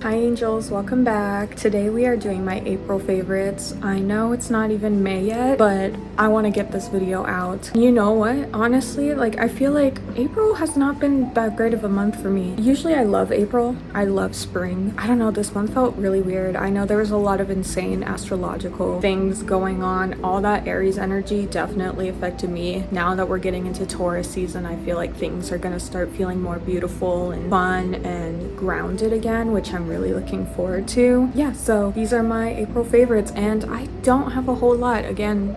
Hi angels, welcome back. Today we are doing my April favorites. I know it's not even May yet, but I want to get this video out. You know what? Honestly, I feel like April has not been that great of a month for me. Usually I love April. I love spring. I don't know, this month felt really weird. I know there was a lot of insane astrological things going on. All that Aries energy definitely affected me. Now that we're getting into Taurus season, I feel like things are gonna start feeling more beautiful and fun and grounded again, which I'm really looking forward to. Yeah, so these are my April favorites, and I don't have a whole lot. Again,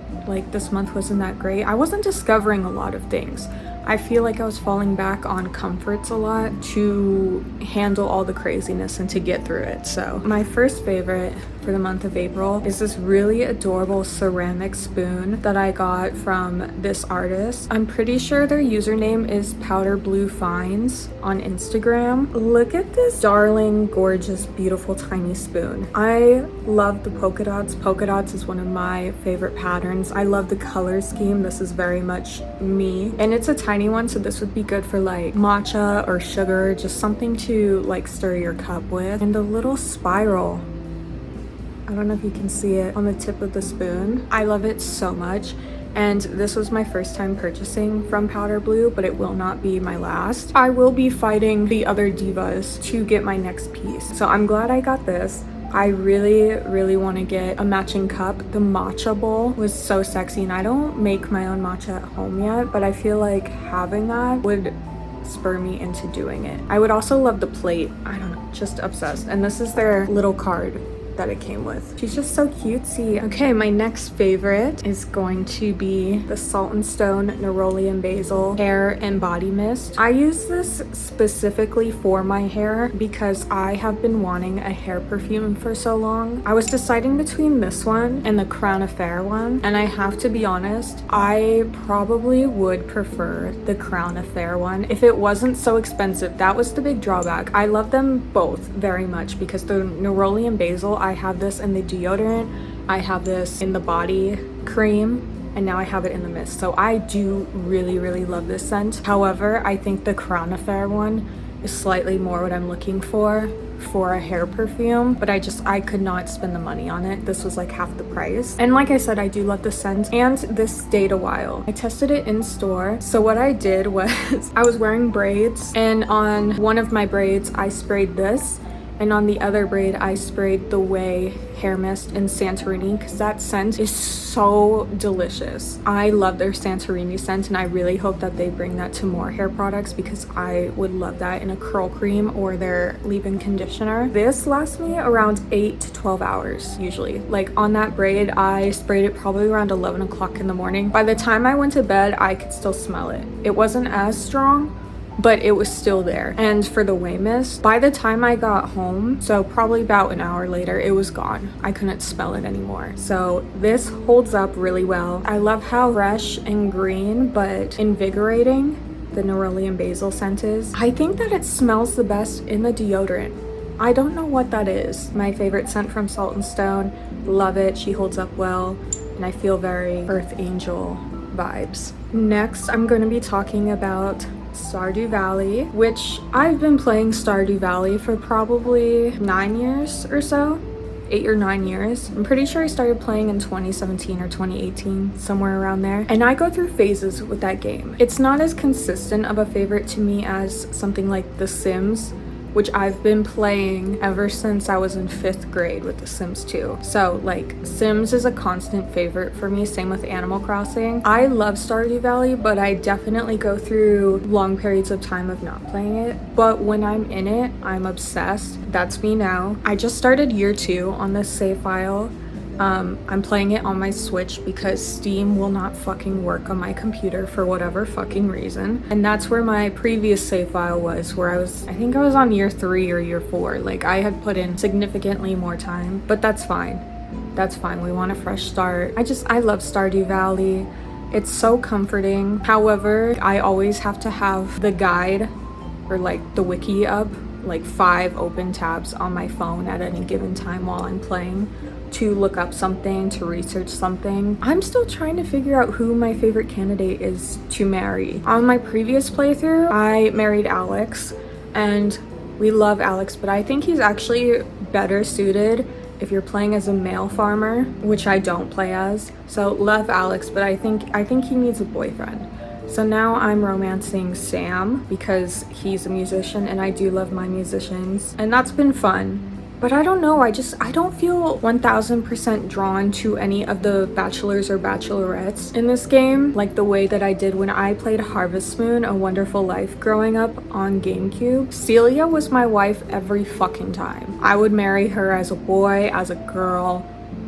this month wasn't that great. I wasn't discovering a lot of things. I feel like I was falling back on comforts a lot to handle all the craziness and to get through it. So my first favorite for the month of April is this really adorable ceramic spoon that I got from this artist. I'm pretty sure their username is Powder Blue Finds on Instagram. Look at this darling, gorgeous, beautiful tiny spoon. I love the polka dots. Polka dots is one of my favorite patterns. I love the color scheme. This is very much me, and it's a tiny one, so this would be good for matcha or sugar, just something to stir your cup with. And the little spiral, I don't know if you can see it on the tip of the spoon. I love it so much. And this was my first time purchasing from Powder Blue, but it will not be my last. I will be fighting the other divas to get my next piece. So I'm glad I got this. I really want to get a matching cup. The matcha bowl was so sexy, and I don't make my own matcha at home yet, but I feel like having that would spur me into doing it. I would also love the plate. I don't know, just obsessed. And this is their little card that it came with. She's just so cutesy. Okay, my next favorite is going to be the Salt and Stone Neroli and Basil Hair and Body Mist. I use this specifically for my hair because I have been wanting a hair perfume for so long. I was deciding between this one and the Crown Affair one, and I have to be honest, I probably would prefer the Crown Affair one if it wasn't so expensive. That was the big drawback. I love them both very much because the Neroli and Basil, I have this in the deodorant, I have this in the body cream, and now I have it in the mist. So I do really love this scent. However, I think the Crown Affair one is slightly more what I'm looking for a hair perfume, but I could not spend the money on it. This was half the price. And like I said, I do love the scent, and this stayed a while. I tested it in store. So what I did was I was wearing braids, and on one of my braids I sprayed this, and on the other braid I sprayed the Way hair mist in Santorini because that scent is so delicious. I love their Santorini scent, and I really hope that they bring that to more hair products because I would love that in a curl cream or their leave-in conditioner. This lasts me around 8 to 12 hours usually. On that braid, I sprayed it probably around 11 o'clock in the morning. By the time I went to bed, I could still smell it. It wasn't as strong, but it was still there. And for the Way mist, by the time I got home, so probably about an hour later, it was gone. I couldn't smell it anymore. So this holds up really well. I love how fresh and green but invigorating the Neroli and Basil scent is. I think that it smells the best in the deodorant. I don't know what that is. My favorite scent from Salt and Stone. Love it. She holds up well, and I feel very Earth Angel vibes. Next, I'm going to be talking about Stardew Valley, which I've been playing Stardew Valley for probably 9 years or so. 8 or 9 years. I'm pretty sure I started playing in 2017 or 2018, somewhere around there. And I go through phases with that game. It's not as consistent of a favorite to me as something like The Sims, which I've been playing ever since I was in 5th grade with The Sims 2. So Sims is a constant favorite for me, same with Animal Crossing. I love Stardew Valley, but I definitely go through long periods of time of not playing it. But when I'm in it, I'm obsessed. That's me now. I just started year 2 on this save file. I'm playing it on my Switch because Steam will not fucking work on my computer for whatever fucking reason. And that's where my previous save file was, where I think I was on year 3 or year 4. I had put in significantly more time, but that's fine. That's fine. We want a fresh start. I love Stardew Valley. It's so comforting. However, I always have to have the guide or the wiki up, 5 open tabs on my phone at any given time while I'm playing, to look up something, to research something. I'm still trying to figure out who my favorite candidate is to marry. On my previous playthrough, I married Alex, and We love Alex, but I think he's actually better suited if you're playing as a male farmer, which I don't play as. So love Alex, but I think he needs a boyfriend. So now I'm romancing Sam because he's a musician and I do love my musicians, and that's been fun. But I don't know, I don't feel 1000% drawn to any of the bachelors or bachelorettes in this game, like the way that I did when I played Harvest Moon: A Wonderful Life growing up on GameCube. Celia was my wife every fucking time. I would marry her as a boy, as a girl.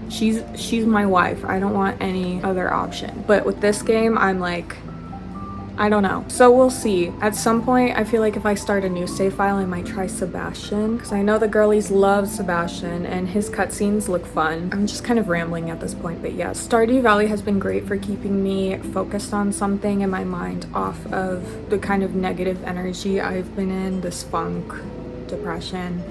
She's my wife. I don't want any other option. But with this game, I'm like, I don't know. So we'll see. At some point, I feel like if I start a new save file, I might try Sebastian, because I know the girlies love Sebastian and his cutscenes look fun. I'm just kind of rambling at this point, but yeah. Stardew Valley has been great for keeping me focused on something and my mind off of the kind of negative energy I've been in, this funk, depression,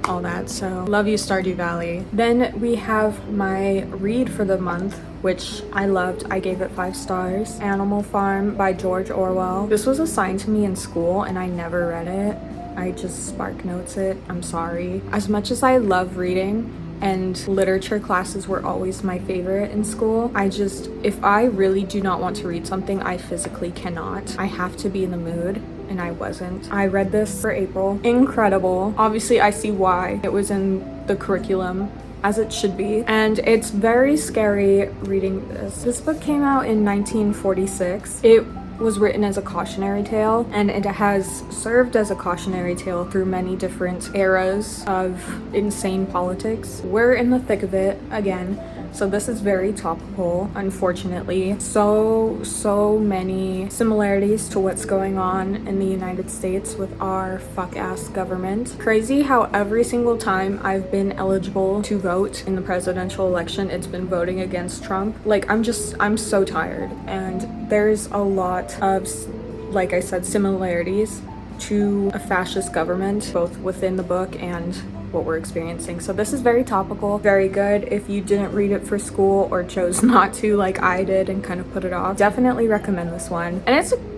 all that. So love you, Stardew Valley. Then we have my read for the month, which I loved. I gave it 5 stars. Animal Farm by George Orwell. This was assigned to me in school and I never read it. I just spark notes it. I'm sorry. As much as I love reading, and literature classes were always my favorite in school, if I really do not want to read something, I physically cannot. I have to be in the mood, and I wasn't. I read this for April. Incredible. Obviously, I see why it was in the curriculum, as it should be. And it's very scary reading this. This book came out in 1946. It was written as a cautionary tale, and it has served as a cautionary tale through many different eras of insane politics. We're in the thick of it again. So this is very topical, unfortunately. So many similarities to what's going on in the United States with our fuck-ass government. Crazy how every single time I've been eligible to vote in the presidential election, it's been voting against Trump. Like, I'm so tired. And there's a lot of, like I said, similarities to a fascist government, both within the book and what we're experiencing. So this is very topical, very good. If you didn't read it for school or chose not to like I did and kind of put it off, definitely recommend this one. And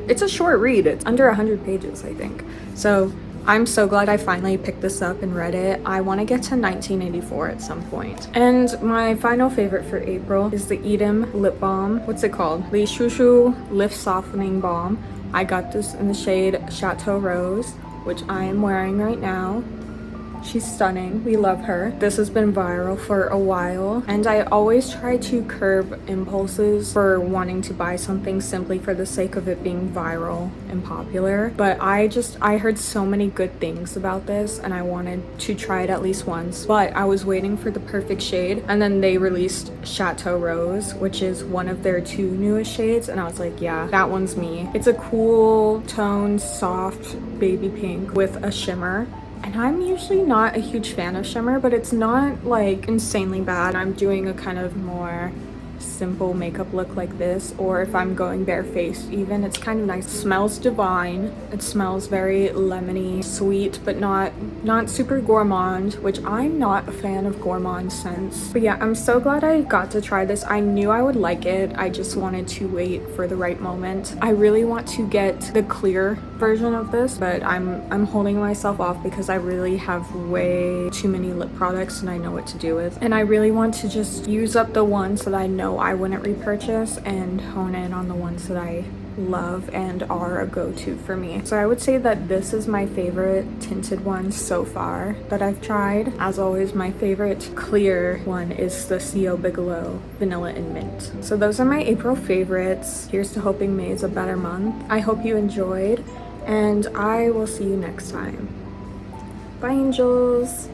it's a short read. It's under 100 pages, I think. So I'm so glad I finally picked this up and read it. I want to get to 1984 at some point. And my final favorite for April is the Edam lip balm. What's it called? The Shushu Lift Softening Balm. I got this in the shade Chateau Rose, which I am wearing right now. She's stunning. We love her. This has been viral for a while, and I always try to curb impulses for wanting to buy something simply for the sake of it being viral and popular. But I heard so many good things about this and I wanted to try it at least once. But I was waiting for the perfect shade, and then they released Chateau Rose, which is one of their 2 newest shades, and I was like, yeah, that one's me. It's a cool toned, soft baby pink with a shimmer. And I'm usually not a huge fan of shimmer, but it's not like insanely bad. I'm doing a kind of more simple makeup look like this, or if I'm going barefaced even, it's kind of nice. It smells divine. It smells very lemony, sweet, but not super gourmand, which I'm not a fan of gourmand scents. But yeah, I'm so glad I got to try this. I knew I would like it. I just wanted to wait for the right moment. I really want to get the clear version of this, but I'm holding myself off because I really have way too many lip products and I know what to do with. And I really want to just use up the ones that I know I wouldn't repurchase and hone in on the ones that I love and are a go-to for me. So I would say that this is my favorite tinted one so far that I've tried. As always, my favorite clear one is the C.O. Bigelow Vanilla and Mint. So those are my April favorites. Here's to hoping May is a better month. I hope you enjoyed, and I will see you next time. Bye, angels.